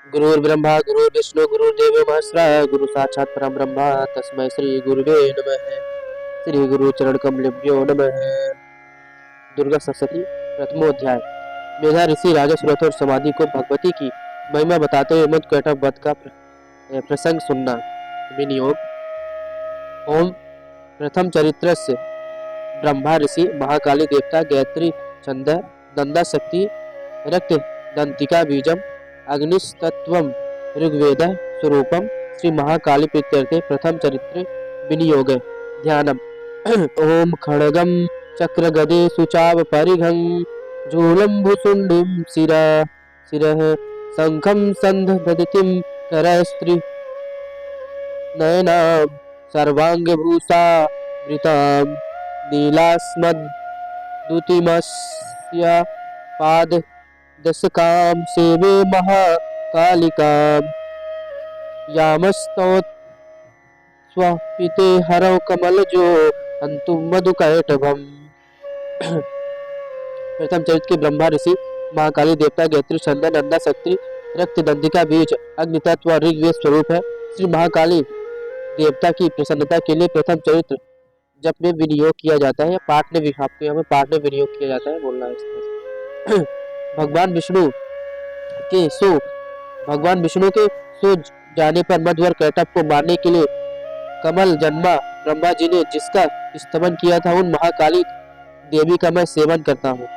गुरुर्ब्रह्मा गुरुर्विष्णु गुरुर्देवो महेश्वरः गुरु साक्षात् परम ब्रह्म तस्मै श्री गुरुवे नमः। श्री गुरु चरण कमलेभ्यो नमः। दुर्गा सप्तशती प्रथमोध्याय। मेधा ऋषि राजा सुरथ और समाधि को भगवती की महिमा बताते हुए मधुकैटभ वध का प्रसंग सुनना। विनियोग। ओम प्रथम चरित्र से ब्रह्मा ऋषि महाकाली देवता गायत्री छंद नंदा शक्ति रक्त दंतिका बीजम अग्निस्तत्वम ऋग्वेद स्वरूपम श्री महाकाली प्रीत्यर्थे प्रथम चरित्र विनियोग। ध्यानम। ओम खड्गम चक्र गदे सुचाव परिघं झूलम्भुसुंडिं शिरः शंखं संदधतिं करस्त्री नयनां सर्वांगभूषा वृतां नीलास्मद्दुतिमस्य पाद दशकाम सेवे महाकालिकाम यामस्तोत स्वपिते हरौ कमलजो अंतु मधुकैटभम। प्रथम चरित्र के ब्रह्मा ऋषि महाकाली देवता गायत्री छंद नंदा शक्ति रक्त दंतिका बीज अग्नि तत्व और ऋग्वेद स्वरूप है। श्री महाकाली देवता की प्रसन्नता के लिए प्रथम चरित्र जब में विनियोग किया जाता है या पाठ में आपको यहाँ पाठ में विनियोग किया जाता है बोलना है। भगवान विष्णु के सो जाने पर मधु और कैटभ को मारने के लिए कमल जन्मा ब्रह्मा जी ने जिसका स्तमन किया था उन महाकाली देवी का मैं सेवन करता हूँ।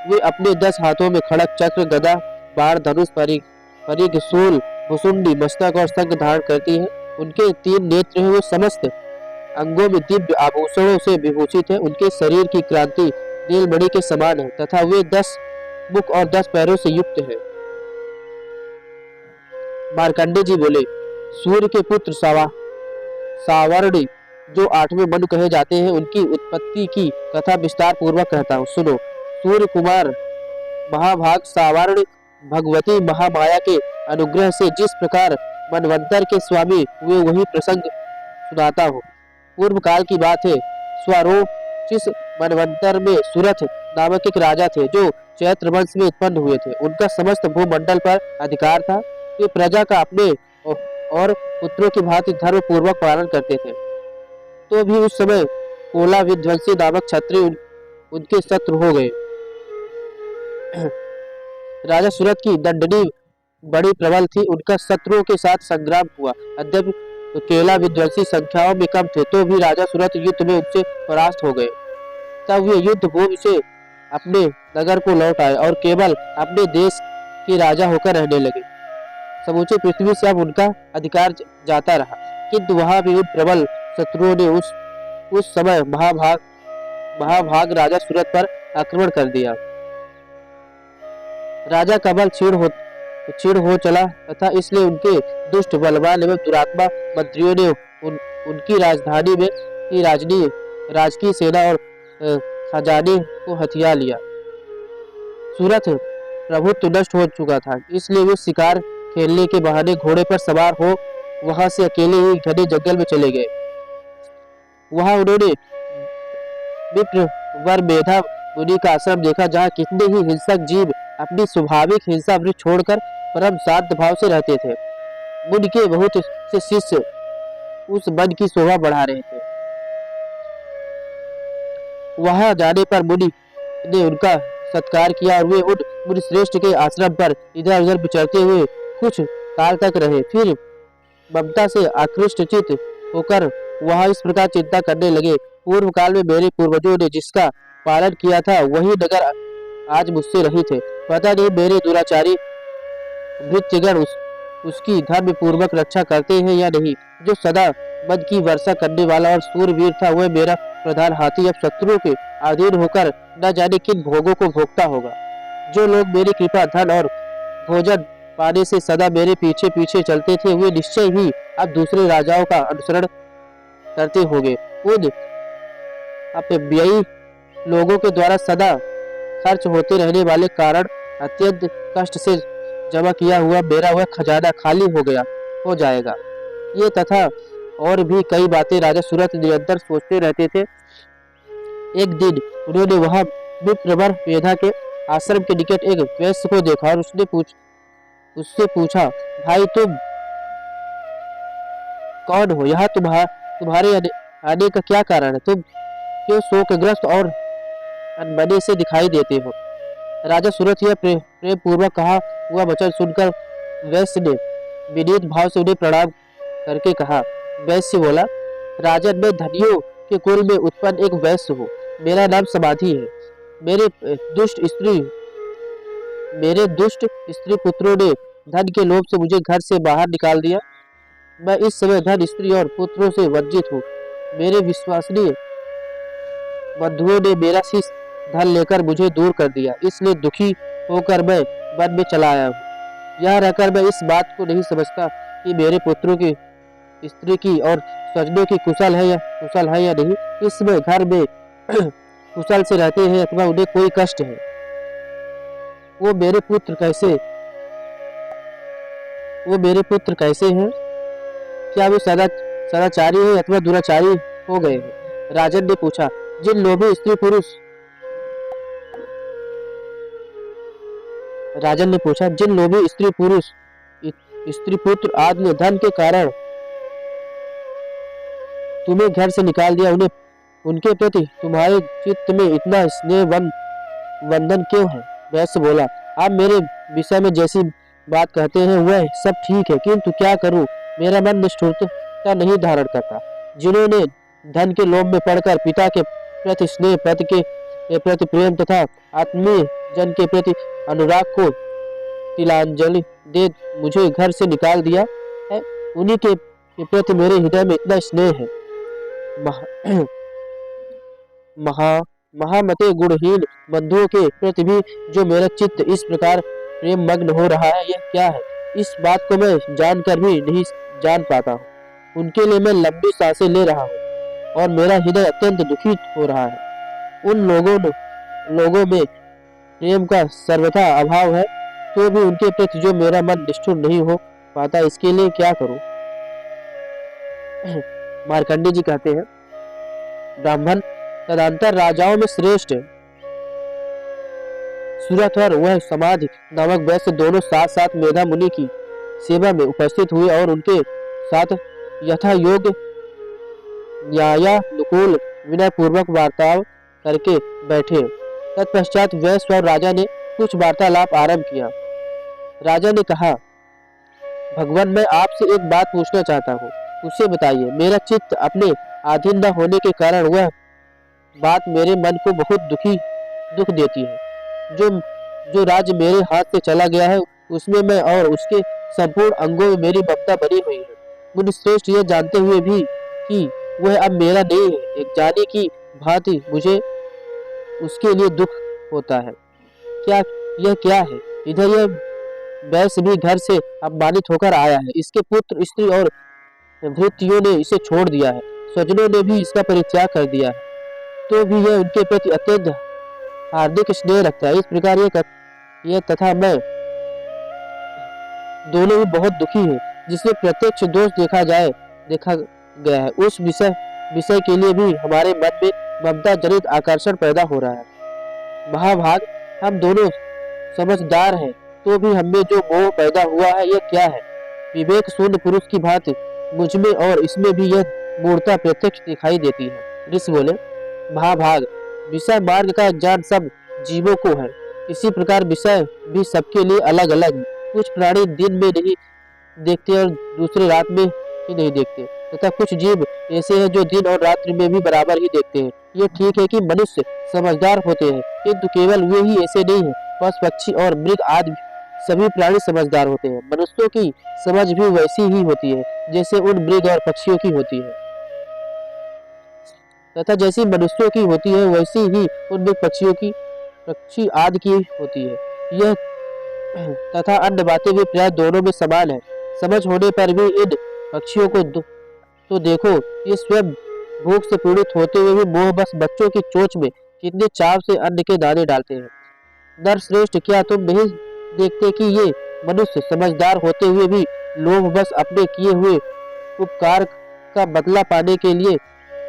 वे अपने 10 हाथों में खड़ग चक्र गदा बाण धनुष परिघ शूल भुसुंडी मस्तक और शंख धारण करती है। उनके 3 नेत्र हैं। वो समस्त अंगों में दिव्य आभूषणों से विभूषित है। उनके शरीर की क्रांति नीलमणि के समान है तथा वे 10 मुख और 10 पैरों से युक्त है। मार्कंडे जी बोले, सूर्य के पुत्र सावर्णी जो 8वें मनु कहे जाते हैं उनकी उत्पत्ति की कथा विस्तार पूर्वक कहता हूँ, सुनो। सूर्य कुमार महाभाग सावर्णी भगवती महामाया के अनुग्रह से जिस प्रकार मनवंतर के स्वामी हुए वही प्रसंग सुनाता हूँ। पूर्व काल की बात है। स्वरोचिष मनवंतर में सुरथ नामक एक राजा थे जो चैत्र वंश में उत्पन्न हुए थे। उनका समस्त भूमंडल पर अधिकार था। वे प्रजा का अपने और पुत्रों की भांति धर्म पूर्वक पालन करते थे। तो भी उस समय कोला विध्वंसी नामक क्षत्रिय उनके शत्रु हो गए। राजा सुरथ की दंडनी बड़ी प्रबल थी। उनका शत्रुओं के साथ संग्राम हुआ। अद्यप केला विध्वंसी संख्याओं में कम थे तो भी राजा सुरथ युद्ध में उनसे परास्त हो गए। तब वे युद्ध भूमि से अपने नगर को लौट आए और केवल अपने देश के राजा होकर रहने लगे। समूचे पृथ्वी से अब उनका अधिकार जाता रहा, किंतु वहां भी उन प्रबल शत्रुओं ने उस समय महाभाग राजा सूरत पर आक्रमण कर दिया। राजा का बल क्षीण हो चला तथा इसलिए उनके दुष्ट बलवान एवं दुरात्मा मंत्रियों ने उनकी राजधानी में की राजकीय सेना और खजाने को हथिया लिया। सूरत प्रभुत्व नष्ट हो चुका था, इसलिए वे शिकार खेलने के बहाने घोड़े पर सवार हो वहां से अकेले ही घने जंगल में चले गए। वहां उन्होंने विप्र वर मेधा मुनि का आश्रम देखा, जहाँ कितने ही हिंसक जीव अपनी स्वाभाविक हिंसा वृत्ति छोड़कर परम शांत भाव से रहते थे। मुनि के बहुत से शिष्य उस वन की शोभा बढ़ा रहे थे। वहां जाने पर मुनि ने उनका सत्कार किया और वे उन मुनि श्रेष्ठ के आश्रम पर इधर उधर विचरते हुए कुछ काल तक रहे। फिर ममता से आकृष्टचित होकर वहां इस प्रकार चिंता करने लगे, पूर्व काल में मेरे पूर्वजों ने जिसका पालन किया था वही नगर आज मुझसे रहित है। पता नहीं मेरे दुराचारी भृत्यगण उसकी धर्म पूर्वक रक्षा करते हैं या नहीं। जो सदा मद की वर्षा करने वाला और सूरवीर था वह मेरा प्रधान हाथी अब शत्रुओं के अधीन होकर न जाने किन भोगों को भोगता होगा। जो लोग मेरी कृपा धन और भोजन पाने से सदा मेरे पीछे पीछे चलते थे वे निश्चय ही अब दूसरे राजाओं का अनुसरण करते होंगे। उन अपव्ययी लोगों के द्वारा सदा खर्च होते रहने वाले कारण अत्यंत कष्ट से जमा किया हुआ मेरा वह खजाना खाली हो जाएगा। ये तथा और भी कई बातें राजा सूरत निरंतर सोचते रहते थे। एक दिन उन्होंने वहां विप्रवर मेधा के आश्रम के निकट एक वैश्य को देखा और उससे पूछा, भाई तुम कौन हो? यहाँ तुम्हारे आने का क्या कारण है? तुम क्यों शोकग्रस्त और अनबने से दिखाई देते हो? राजा सूरत यह प्रेम पूर्वक कहा हुआ वचन सुनकर वैश्य ने विनीत भाव से उन्हें प्रणाम करके कहा। वैश्य बोला, राजन, मैं धनियों के कुल में उत्पन्न एक वैश्य हूँ। मेरा नाम समाधि है। मेरे दुष्ट स्त्री पुत्रों ने धन के लोभ से मुझे घर से बाहर निकाल दिया। मैं इस समय धन, स्त्री और पुत्रों से वंचित हूँ। मेरे विश्वसनीय बंधुओं ने मेरा शीश धन लेकर मुझे दूर कर दिया, इसलिए दुखी होकर मैं वन में चला आया हूँ। यहाँ रहकर मैं इस बात को नहीं समझता कि मेरे पुत्रों की, स्त्री की और स्वजनों की कुशल है या नहीं। इस समय घर में कुशल से रहते हैं अथवा उन्हें कोई कष्ट है। वो मेरे पुत्र कैसे हैं? क्या वे सदाचारी है अथवा दुराचारी हो गए हैं? राजन ने पूछा। जिन लोभी स्त्री पुरुष राजन ने पूछा, जिन लोभी स्त्री पुत्र आदि ने धन के कारण तुम्हें घर से निकाल दिया, उनके प्रति तुम्हारे चित्त में इतना स्नेह वंदन क्यों है? वैश्य बोला, आप मेरे विषय में जैसी बात कहते हैं वह सब ठीक है, किंतु क्या करूं, मेरा मन निष्ठुरता नहीं धारण करता। जिन्होंने धन के लोभ में पड़कर पिता के प्रति स्नेह, पति के प्रति प्रेम तथा आत्मीय जन के प्रति अनुराग को तिलांजलि दे मुझे घर से निकाल दिया है, उन्हीं के प्रति मेरे हृदय में इतना स्नेह है। महामते गुणहीन बंधुओं के प्रति भी जो मेरा चित्त इस प्रकार प्रेम मग्न हो रहा है, यह क्या है? इस बात को मैं जानकर भी नहीं जान पाता हूँ। उनके लिए मैं लंबी सांसें ले रहा हूँ और मेरा हृदय अत्यंत दुखित हो रहा है। उन लोगों में प्रेम का सर्वथा अभाव है, तो भी उनके प्रति जो मेरा मन निष्ठुर नहीं हो पाता, इसके लिए क्या करूं? मार्कंडेय जी कहते हैं, ब्राह्मण तदंतर राजाओं में श्रेष्ठ सूरत और वह समाधि नामक वैश्य दोनों साथ साथ मेधा मुनि की सेवा में उपस्थित हुए और उनके साथ यथा योग्य न्यायानुकूल विनय पूर्वक वार्ताव करके बैठे। तत्पश्चात वैश्य और राजा ने कुछ वार्तालाप आरंभ किया। राजा ने कहा, भगवान, मैं आपसे एक बात पूछना चाहता हूँ, उसे बताइए। मेरा चित्त अपने अधीन न होने के कारण वह बात मेरे मन को बहुत दुख देती है। जो राज्य मेरे हाथ से चला गया है, उसमें मैं और उसके संपूर्ण अंगों में मेरी ममता बनी हुई है। मुनि श्रेष्ठ यह जानते हुए भी कि वह अब मेरा नहीं है, एक जाने की भांति मुझे उसके लिए दुख होता है। क्या है? इधर यह वैश्य भी घर से अपमानित होकर आया है। इसके पुत्र, स्त्री और भृत्यों ने इसे छोड़ दिया है। स्वजनों ने भी इसका परित्याग कर दिया है, तो भी यह उनके प्रति अत्यंत हार्दिक स्नेह रखता है। इस प्रकार यह तथा मैं दोनों ही बहुत दुखी है। जिसमें प्रत्यक्ष दोष देखा गया है, उस विषय के लिए भी हमारे मन में ममता जनित आकर्षण पैदा हो रहा है। महाभाग, हम दोनों समझदार हैं, तो भी हमें जो मोह पैदा हुआ है, यह क्या है? विवेक शून्य पुरुष की भांति मुझमें और इसमें भी यह मूर्ता प्रत्यक्ष दिखाई देती है। ऋषि बोले, महाभाग, विषय मार्ग का ज्ञान सब जीवों को है। इसी प्रकार विषय भी सबके लिए अलग अलग है। कुछ प्राणी दिन में नहीं देखते और दूसरे रात में ही नहीं देखते, तथा कुछ जीव ऐसे हैं जो दिन और रात्रि में भी बराबर ही देखते हैं। ये ठीक है कि मनुष्य समझदार होते हैं, किंतु केवल वे ही ऐसे नहीं है। पशु, पक्षी और मृग आदि सभी प्राणी समझदार होते हैं। मनुष्यों की समझ भी वैसी ही होती है जैसे उन मृग और पक्षियों की होती है, तथा जैसी मनुष्यों की होती है वैसी ही उन मृग पक्षी आदि की होती है। यह तथा अन्य बातें भी प्राय दोनों में समान है। समझ होने पर भी इन पक्षियों को तो देखो, ये स्वयं भूख से पीड़ित होते हुए भी मोह बस बच्चों की चोंच में कितने चाव से अन्न के दाने डालते हैं। नरश्रेष्ठ, क्या तुम नहीं देखते कि ये मनुष्य समझदार होते हुए भी लोभ बस अपने किए हुए उपकार का बदला पाने के लिए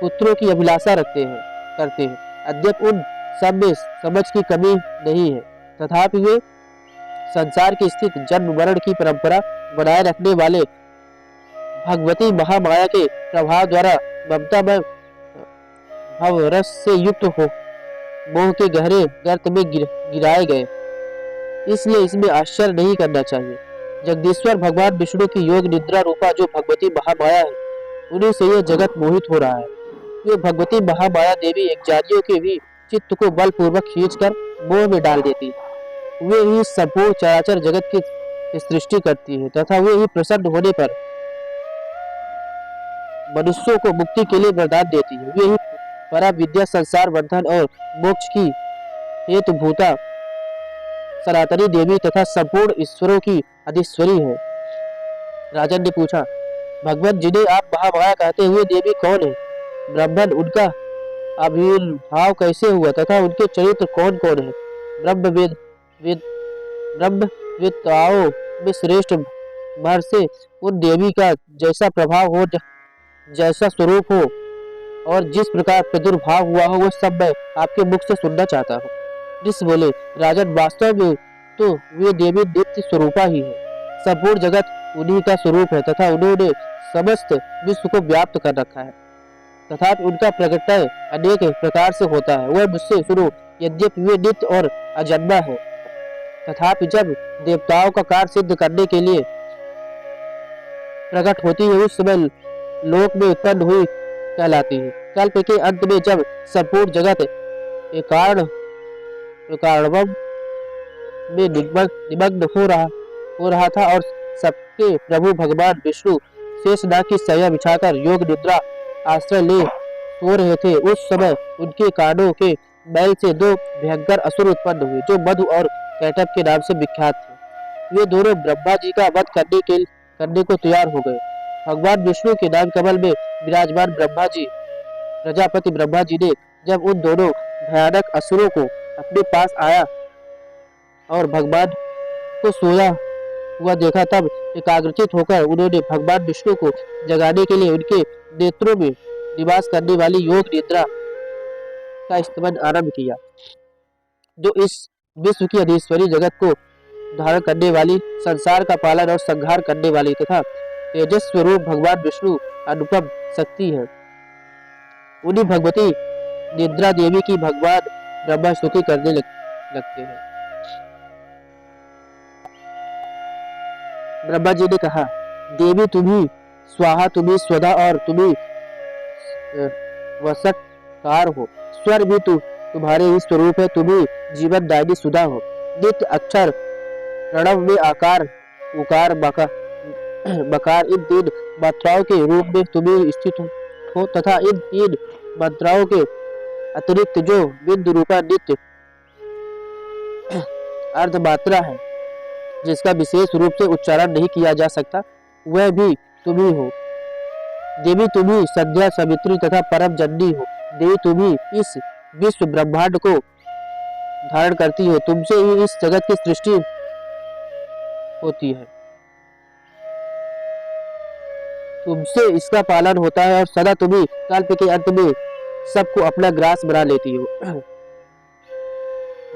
पुत्रों की अभिलाषा करते हैं। अद्यप उन सब में समझ की कमी नहीं है, तथापि वे संसार की स्थित जन्म मरण की परंपरा बनाए रखने वाले भगवती महामाया के प्रभाव द्वारा ममता में भवरस से युक्त हो मोह के गहरे गर्त में गिराए गए। इसलिए इसमें आश्चर्य नहीं करना चाहिए। जगदीश्वर भगवान विष्णु की योग निद्रा रूपा जो भगवती महामाया है, उन्हीं से यह जगत मोहित हो रहा है। ये भगवती महामाया देवी एक ज्ञानियों के भी चित्त को बलपूर्वक खींचकर मोह में डाल देती है। वे ही संपूर्ण चराचर जगत की सृष्टि करती है तथा वे ही प्रसन्न होने पर मनुष्यों को मुक्ति के लिए वरदान देती है। वे ही परा विद्या, संसार बंधन और मोक्ष की हेतु भूता सनातनी देवी तथा संपूर्ण ईश्वरों की अधीश्वरी है। राजन ने पूछा, भगवान जिन्हें आप महामाया कहते हुए देवी कौन है? ब्राह्मण, उनका आविर्भाव कैसे हुआ तथा उनके चरित्र कौन कौन है? ब्रह्मवेत्ताओं में श्रेष्ठ भर से उन देवी का जैसा प्रभाव हो, जैसा स्वरूप हो और जिस प्रकार प्रादुर्भाव हुआ हो, वो सब मैं आपके मुख से सुनना चाहता हूँ। ऋषि बोले, राजन, वास्तव में तो वे देवी नित्य स्वरूपा ही है। संपूर्ण जगत उन्हीं का स्वरूप है तथा उन्होंने समस्त विश्व को व्याप्त कर रखा है। तथापि उनका प्रकटय अनेक प्रकार से होता है। वह मुझसे सुनो, यद्यपि वे नित्य और अजन्मा है, तथापि जब देवताओं का कार्य सिद्ध करने के लिए प्रकट होती है, उस समय लोक में उत्पन्न हुई कहलाती है। कल्प के अंत में जब संपूर्ण जगत एकार्णवम में निमग्न हो रहा था और सबके प्रभु भगवान विष्णु शेषनाग की सैया बिछाकर योग निद्रा आश्रय ले सो रहे थे, उस समय उनके कानों के बैल से दो भयंकर असुर उत्पन्न हुए जो मधु और कैटभ के नाम से विख्यात थे। वे दोनों ब्रह्मा जी का वध करने को तैयार हो गए। भगवान विष्णु के नाग कमल में विराजमान ब्रह्मा जी, प्रजापति ब्रह्मा जी ने जब उन दोनों भयानक असुरों को अपने पास आया और भगवान को सोया हुआ देखा, तब एकाग्रचित होकर उन्होंने भगवान विष्णु को जगाने के लिए उनके नेत्रों में निवास करने वाली योग निद्रा का स्तमन आरंभ किया, जो इस विश्व की अधीश्वरी जगत को धारण करने वाली, संसार का पालन और संहार करने वाली तथा तेजस स्वरूप भगवान विष्णु अनुपम शक्ति है। उन्हीं भगवती निद्रा देवी की भगवान ब्रह्मा स्तुति करने लगते हैं। ब्रह्मा जी ने कहा, देवी तुम्ही स्वाहा, तुम्ही स्वधा और तुम्ही वसटकार हो। स्वर भी तुम्हारे ही स्वरूप है, तुम्ही जीवन दायिनी सुधा हो। नित्य अक्षर प्रणव में आकार उकार बकार इन तीन मात्राओं के रूप में तुम्हें स्थित हो तथा इन तीन मात्राओं के अतिरिक्त जो बिंदु रूपा नित्य अर्ध मात्रा है, जिसका विशेष रूप से उच्चारण नहीं किया जा सकता, वह भी तुम ही हो। देवी तुम ही संध्या, सावित्री तथा परम जननी हो। देवी तुम ही इस विश्व ब्रह्मांड को धारण करती हो। तुमसे ही इस जगत की सृष्टि होती है, तुमसे इसका पालन होता है और सदा तुम ही कल्प के अंत में सबको अपना ग्रास बना लेती हो।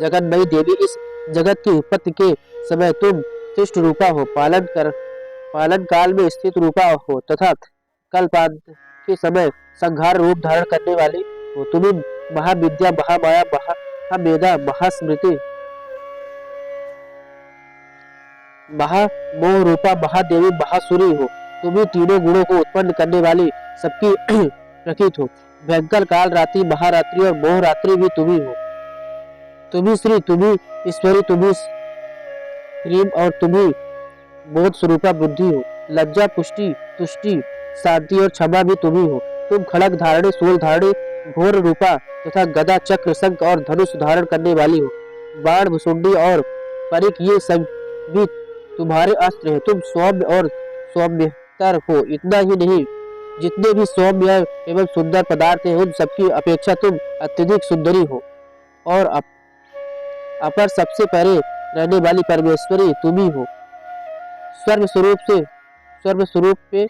जगन्मयी देवी, इस जगत की उत्पत्ति के समय तुम सृष्टि रूपा हो, पालन काल में स्थित रूपा हो तथा कल्पांत के समय संहार रूप धारण करने वाली हो। तुम्ही महाविद्या, महामाया, महामेधा, महास्मृति, महामोह रूपा महादेवी, महासुरी हो। तुम्ही तीनों गुणों को उत्पन्न करने वाली, सबकी प्रतीत हो। भयंकर काल रात्रि, महारात्रि और मोह रात्रि भी तुम्ही हो। तुम्ही श्री, तुम्ही ईश्वरी, तुम्ही प्रेम और तुम्ही बोध स्वरूपा बुद्धि हो। लज्जा, पुष्टि, तुष्टि, शांति और क्षमा भी तुम्ही हो। तुम खड़ग धारणी, सूल धारणी, घोर रूपा तथा गदा, चक्र, शंख और धनुष धारण करने वाली हो। बाण, भुसुंडी और परिक, ये सब भी तुम्हारे अस्त्र है। तुम सौम्य और सौम्यतर हो। इतना ही नहीं, जितने भी सौम्य एवं सुंदर पदार्थ हैं, उन सबकी अपेक्षा तुम अत्यधिक सुंदरी हो। और अपर सबसे परे रहने वाली परमेश्वरी तुम ही हो। सर्व स्वरूप पे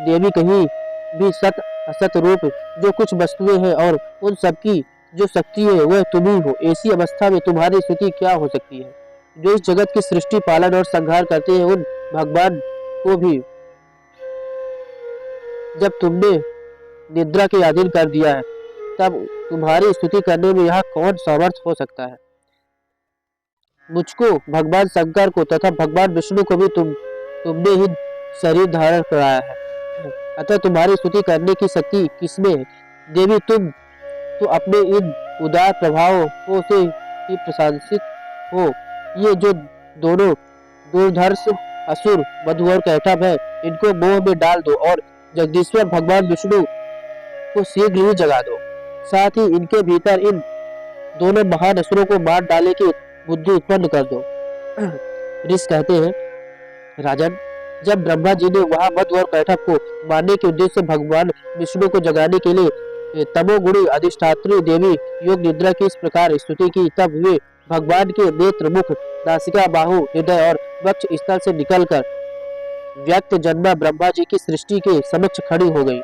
देवी कहीं भी सत असत रूप जो कुछ वस्तुएं हैं और उन सबकी जो शक्ति है वह तुम ही हो। ऐसी अवस्था में तुम्हारी स्थिति क्या हो सकती है? जो इस जगत की सृष्टि, पालन और संहार करते हैं, उन भगवान को भी जब तुमने निद्रा के अधीन कर दिया है, तब तुम्हारी स्तुति करने में यहाँ कौन समर्थ हो सकता है। मुझको, भगवान शंकर को तथा भगवान विष्णु को भी तुमने ही शरीर धारण कराया है, अतः तुम्हारी स्तुति करने की शक्ति किसमें है। देवी, तुम तो अपने इन उदार प्रभावों से ही प्रशंसित हो। ये जो दोनों दुर्धर्ष असुर मधु और कैटभ है, इनको मोह में डाल दो और जगदीश्वर भगवान विष्णु को शीघ्र ही जगा दो। साथ ही इनके भीतर इन दोनों महान असुरों को मार डाले की बुद्धि उत्पन्न कर दो। ऋषि कहते हैं, राजन, जब ब्रह्मा जी ने वहां मधु और कैटभ को मारने के उद्देश्य से भगवान विष्णु को जगाने के लिए तमोगुणी अधिष्ठात्री देवी योग निद्रा की इस प्रकार स्तुति की, तब वे भगवान के नेत्र, मुख, नासिका, बाहु, हृदय और वक्ष स्थल से निकलकर व्यक्त जन्मा ब्रह्मा जी की सृष्टि के समक्ष खड़ी हो गई।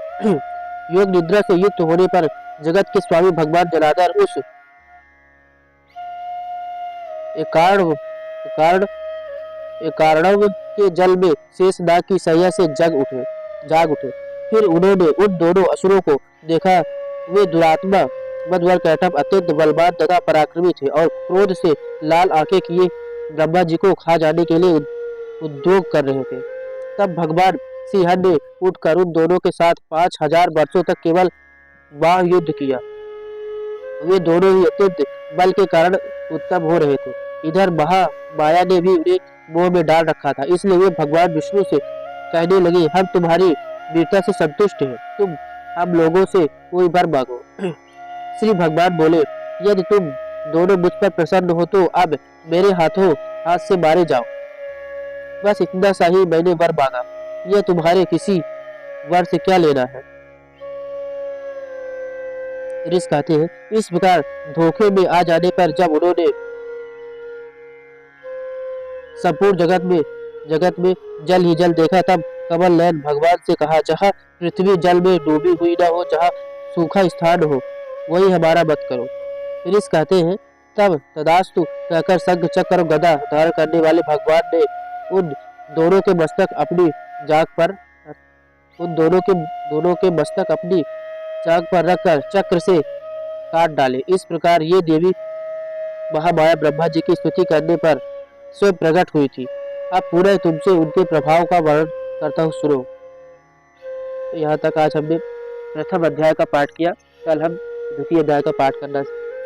योग निद्रा से युक्त होने पर जगत के स्वामी भगवान जनार्दन उस एकार्णव के जल में शेषनाग की सैया से जाग उठे। फिर उन्होंने उन दोनों असुरों को देखा। वे दुरात्मा मधु और कैटभ अत्यंत बलवान तथा पराक्रमी थे और क्रोध से लाल आंखें किए ब्रह्मा जी को खा जाने के लिए उद्योग कर रहे थे। तब भगवान सिंह ने उठकर उन दोनों के साथ 5000 वर्षों तक केवल वाह युद्ध किया। वे दोनों ही अत्यंत बल के कारण उत्तम हो रहे थे। इधर महामाया ने भी उन्हें मोह में डाल रखा था, इसलिए वे भगवान विष्णु से कहने लगे, हम तुम्हारी वीरता से संतुष्ट हैं, तुम हम लोगों से कोई वर मांगो। श्री भगवान बोले, यदि तुम दोनों मुझ पर प्रसन्न हो तो अब मेरे हाथ से मारे जाओ। बस इतना सा ही मैंने वर मांगा, यह तुम्हारे किसी वर से क्या लेना है। ऋषि कहते हैं, इस प्रकार धोखे में आ जाने पर जब उन्होंने संपूर्ण जगत में जल ही जल देखा, तब कमल नयन भगवान से कहा, जहाँ पृथ्वी जल में डूबी हुई न हो, जहाँ सूखा स्थान हो, वही हमारा मत करो। ऋषि कहते हैं, तब तदास्तु कहकर शंख, चक्र और गदा धारण करने वाले भगवान ने उन दोनों के मस्तक अपनी जांघ पर रखकर चक्र से काट डाले। इस प्रकार ये देवी महामाया ब्रह्मा जी की स्तुति करने पर स्वयं प्रकट हुई थी। अब पूरे तुमसे उनके प्रभाव का वर्णन करता हूँ, सुनो। तो यहाँ तक आज हमने प्रथम अध्याय का पाठ किया। कल हम द्वितीय अध्याय का पाठ करना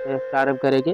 प्रारंभ करेंगे।